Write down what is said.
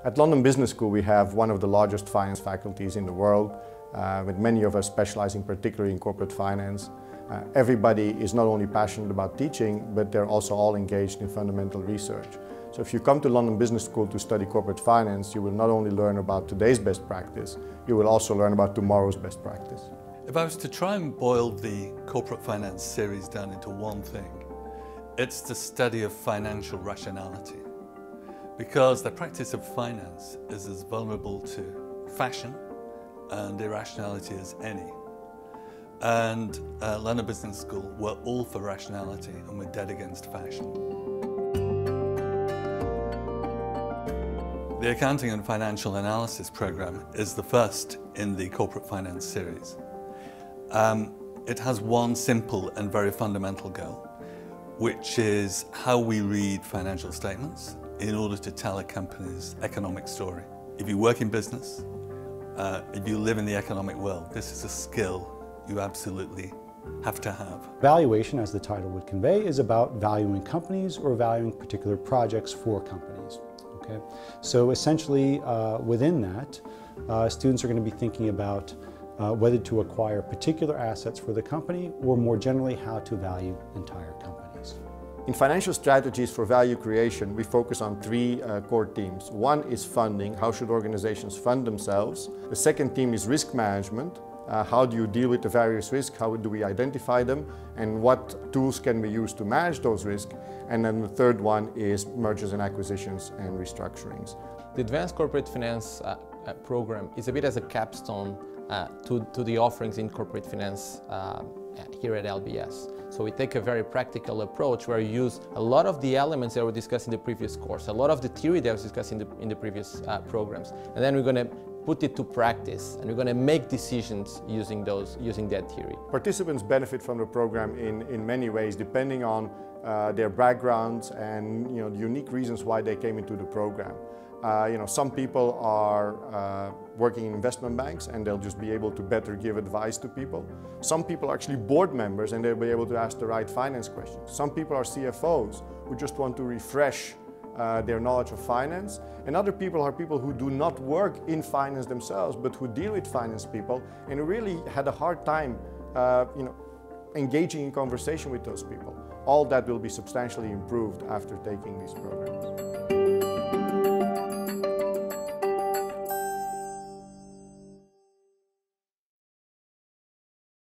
At London Business School we have one of the largest finance faculties in the world, with many of us specializing particularly in corporate finance. Everybody is not only passionate about teaching, but they're also all engaged in fundamental research. So if you come to London Business School to study corporate finance, you will not only learn about today's best practice, you will also learn about tomorrow's best practice. If I was to try and boil the corporate finance series down into one thing, it's the study of financial rationality. Because the practice of finance is as vulnerable to fashion and irrationality as any. And at London Business School, we're all for rationality and we're dead against fashion. The Accounting and Financial Analysis program is the first in the Corporate Finance series. It has one simple and very fundamental goal, which is how we read financial statements in order to tell a company's economic story. If you work in business, if you live in the economic world, this is a skill you absolutely have to have. Valuation, as the title would convey, is about valuing companies or valuing particular projects for companies. Okay? So essentially, within that, students are going to be thinking about whether to acquire particular assets for the company or more generally how to value entire companies. In financial strategies for value creation, we focus on three core themes. One is funding. How should organizations fund themselves? The second theme is risk management. How do you deal with the various risks? How do we identify them? And what tools can we use to manage those risks? And then the third one is mergers and acquisitions and restructurings. The Advanced Corporate Finance program is a bit as a capstone to the offerings in corporate finance here at LBS. So we take a very practical approach where we use a lot of the elements that were discussed in the previous course, a lot of the theory that was discussed in the previous programs, and then we're going to put it to practice and we're going to make decisions using that theory. Participants benefit from the program in many ways depending on their backgrounds and the unique reasons why they came into the program. Some people are working in investment banks and they'll just be able to better give advice to people. Some people are actually board members and they'll be able to ask the right finance questions. Some people are CFOs who just want to refresh their knowledge of finance. And other people are people who do not work in finance themselves but who deal with finance people and who really had a hard time engaging in conversation with those people. All that will be substantially improved after taking these programs.